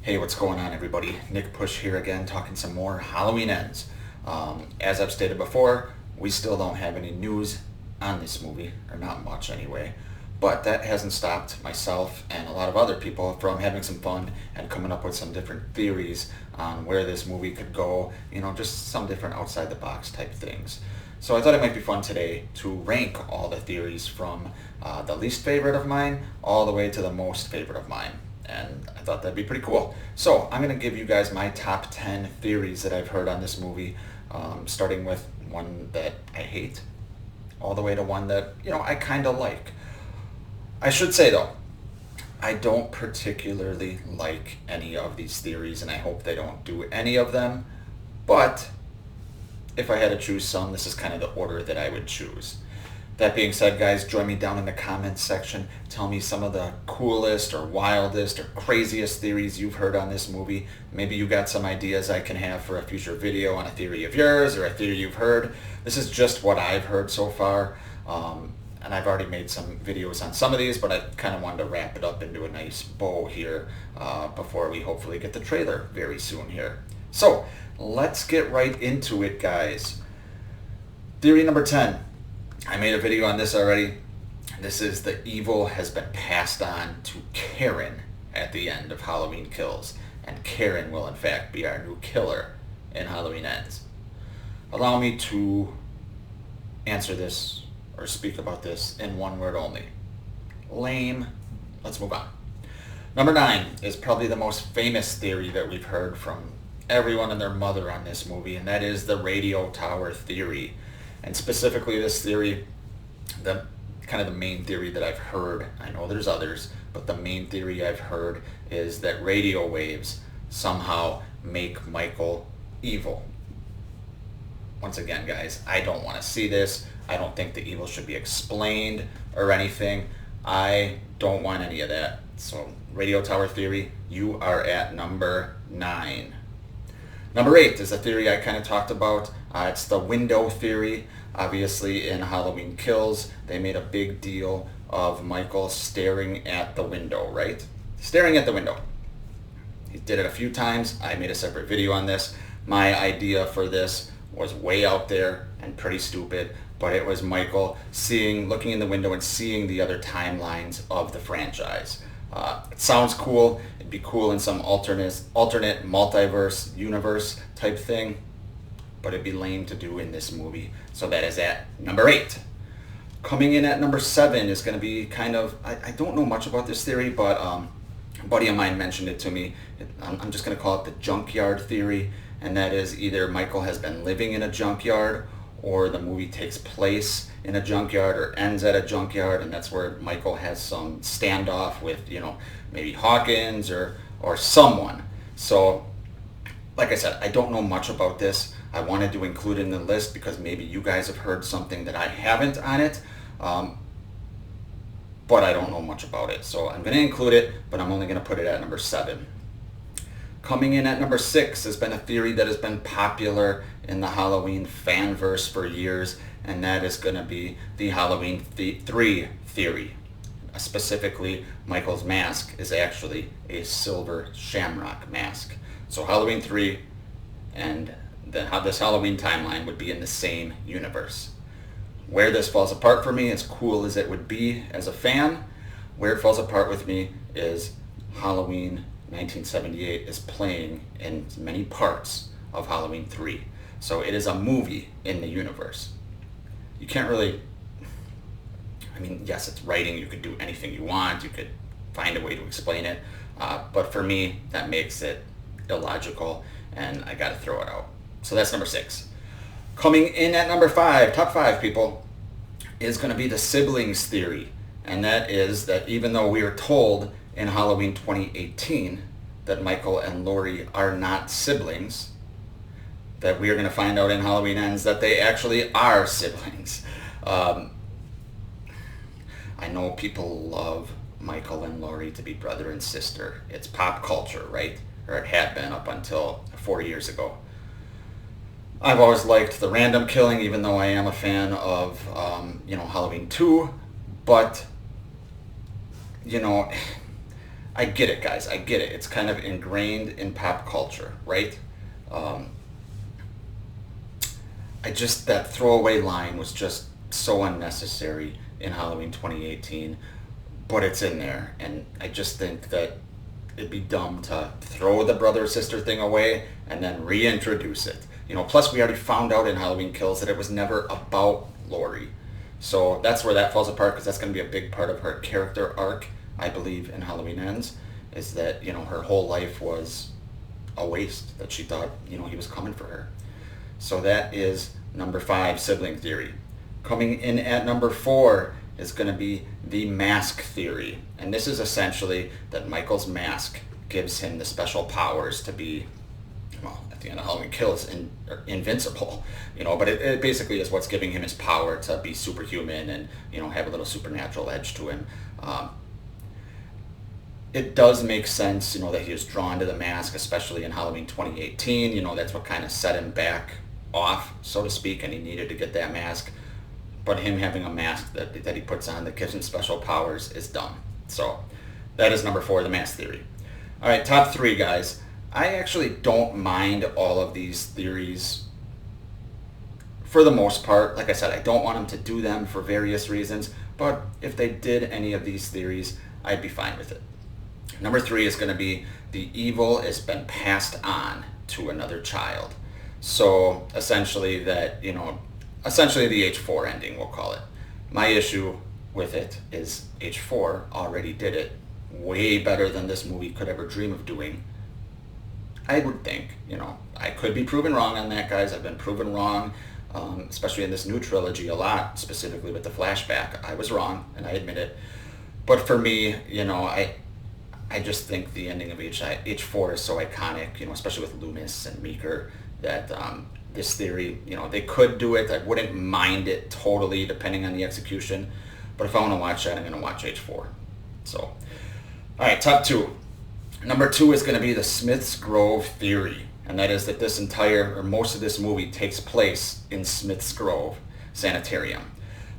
Hey, what's going on, everybody? Nick Push here again, talking some more Halloween Ends. As I've stated before, we still don't have any news on this movie, or not much anyway, but that hasn't stopped myself and a lot of other people from having some fun and coming up with some different theories on where this movie could go, just some different outside the box type things. So I thought it might be fun today to rank all the theories from the least favorite of mine all the way to the most favorite of mine. And I thought that'd be pretty cool. So I'm going to give you guys my top 10 theories that I've heard on this movie, starting with one that I hate, all the way to one that, I kind of like. I should say, though, I don't particularly like any of these theories, and I hope they don't do any of them. But if I had to choose some, this is kind of the order that I would choose. That being said, guys, join me down in the comments section. Tell me some of the coolest or wildest or craziest theories you've heard on this movie. Maybe you got some ideas I can have for a future video on a theory of yours or a theory you've heard. This is just what I've heard so far. And I've already made some videos on some of these, but I kind of wanted to wrap it up into a nice bow here before we hopefully get the trailer very soon here. So let's get right into it, guys. Theory number 10. I made a video on this already. This is the evil has been passed on to Karen at the end of Halloween Kills. And Karen will in fact be our new killer in Halloween Ends. Allow me to answer this or speak about this in one word only. Lame. Let's move on. Number 9 is probably the most famous theory that we've heard from everyone and their mother on this movie, and that is the radio tower theory. And specifically this theory, the main theory that I've heard, I know there's others, but the main theory I've heard is that radio waves somehow make Michael evil. Once again, guys, I don't want to see this. I don't think the evil should be explained or anything. I don't want any of that. So radio tower theory, you are at number 9. Number 8 is a theory I kind of talked about. It's the window theory. Obviously, in Halloween Kills, they made a big deal of Michael staring at the window, right? Staring at the window. He did it a few times. I made a separate video on this. My idea for this was way out there and pretty stupid, but it was Michael looking in the window and seeing the other timelines of the franchise. It sounds cool. It'd be cool in some alternate multiverse universe type thing, but it'd be lame to do in this movie. So that is at number 8. Coming in at number 7 is going to be kind of, I don't know much about this theory, but a buddy of mine mentioned it to me. I'm just going to call it the junkyard theory, and that is either Michael has been living in a junkyard or the movie takes place in a junkyard or ends at a junkyard, and that's where Michael has some standoff with, maybe Hawkins or someone. So, like I said, I don't know much about this. I wanted to include it in the list because maybe you guys have heard something that I haven't on it, but I don't know much about it. So I'm going to include it, but I'm only going to put it at number 7. Coming in at number 6 has been a theory that has been popular in the Halloween fanverse for years, and that is going to be the Halloween 3 theory. Specifically, Michael's mask is actually a silver shamrock mask. So Halloween 3 and this Halloween timeline would be in the same universe. Where this falls apart for me, as cool as it would be as a fan, where it falls apart with me is Halloween 1978 is playing in many parts of Halloween 3. So it is a movie in the universe. You can't really, yes, it's writing. You could do anything you want. You could find a way to explain it. But for me, that makes it illogical, and I got to throw it out. So that's number 6. Coming in at number 5, top 5 people, is going to be the siblings theory. And that is that even though we are told in Halloween 2018 that Michael and Laurie are not siblings, that we are going to find out in Halloween Ends that they actually are siblings. I know people love Michael and Laurie to be brother and sister. It's pop culture, right? Or it had been up until 4 years ago. I've always liked the random killing, even though I am a fan of, Halloween 2. But, I get it, guys. I get it. It's kind of ingrained in pop culture, right? Um, that throwaway line was just so unnecessary in Halloween 2018, but it's in there, and I just think that it'd be dumb to throw the brother sister thing away and then reintroduce it. Plus we already found out in Halloween Kills that it was never about Laurie. So that's where that falls apart, because that's going to be a big part of her character arc, I believe, in Halloween Ends, is that, her whole life was a waste, that she thought, he was coming for her. So that is number 5, sibling theory. Coming in at number 4 is going to be the mask theory. And this is essentially that Michael's mask gives him the special powers to be, at the end of Halloween Kills, invincible. But it basically is what's giving him his power to be superhuman and, have a little supernatural edge to him. It does make sense, that he was drawn to the mask, especially in Halloween 2018. That's what kind of set him back off, so to speak, and he needed to get that mask. But him having a mask that he puts on that gives him special powers is dumb. So that is number 4, the mask theory. All right, top 3, guys. I actually don't mind all of these theories for the most part. Like I said, I don't want them to do them for various reasons, but if they did any of these theories, I'd be fine with it. Number 3 is going to be the evil has been passed on to another child. So essentially essentially the H4 ending, we'll call it. My issue with it is H4 already did it way better than this movie could ever dream of doing. I would think, I could be proven wrong on that, guys. I've been proven wrong, especially in this new trilogy a lot, specifically with the flashback. I was wrong, and I admit it. But for me, I just think the ending of H4 is so iconic, especially with Loomis and Meeker, that this theory, they could do it. I wouldn't mind it totally, depending on the execution. But if I want to watch that, I'm going to watch H4. So, all right, top 2. Number 2 is going to be the Smith's Grove theory. And that is that most of this movie takes place in Smith's Grove Sanitarium.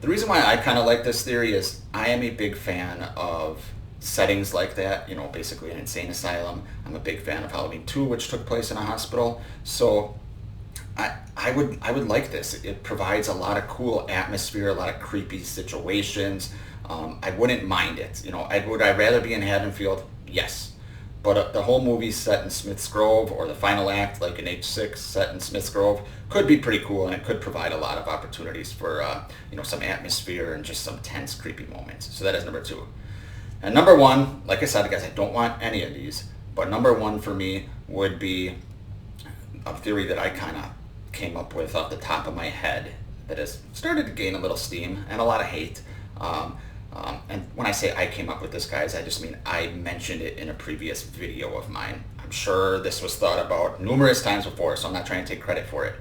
The reason why I kind of like this theory is I am a big fan of settings like that, basically an insane asylum. I'm a big fan of Halloween 2, which took place in a hospital. So I would like this. It provides a lot of cool atmosphere, a lot of creepy situations. I wouldn't mind it. Would I rather be in Haddonfield? Yes. But the whole movie set in Smith's Grove, or the final act, like in H6, set in Smith's Grove, could be pretty cool, and it could provide a lot of opportunities for some atmosphere and just some tense, creepy moments. So that is number 2. And number 1, like I said, guys, I don't want any of these, but number 1 for me would be a theory that I kind of came up with off the top of my head that has started to gain a little steam and a lot of hate. And when I say I came up with this, guys, I just mean I mentioned it in a previous video of mine. I'm sure this was thought about numerous times before, so I'm not trying to take credit for it.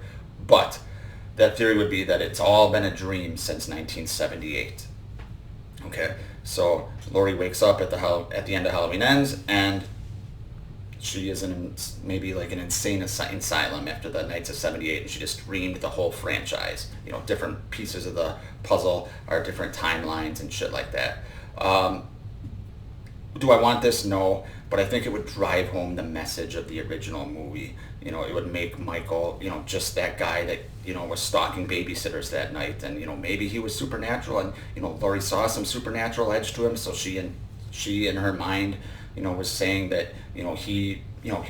But that theory would be that it's all been a dream since 1978. Okay, so Laurie wakes up at the end of Halloween Ends, and she is maybe like an insane asylum after the Nights of 78, and she just dreamed the whole franchise. Different pieces of the puzzle are different timelines and shit like that. Do I want this? No, but I think it would drive home the message of the original movie. It would make Michael, just that guy that, was stalking babysitters that night, and, maybe he was supernatural, and, Laurie saw some supernatural edge to him, so she in her mind, was saying that, he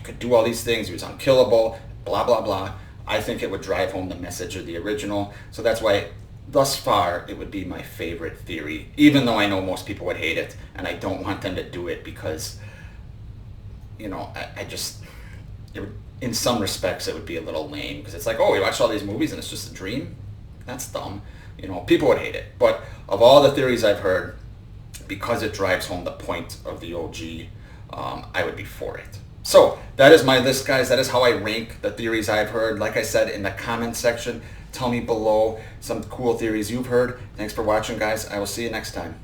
could do all these things, he was unkillable, blah, blah, blah. I think it would drive home the message of the original, so that's why, thus far, it would be my favorite theory, even though I know most people would hate it, and I don't want them to do it because, in some respects, it would be a little lame, because it's like, oh, we watched all these movies and it's just a dream? That's dumb. People would hate it. But of all the theories I've heard, because it drives home the point of the OG, I would be for it. So that is my list, guys. That is how I rank the theories I've heard. Like I said, in the comment section, tell me below some cool theories you've heard. Thanks for watching, guys. I will see you next time.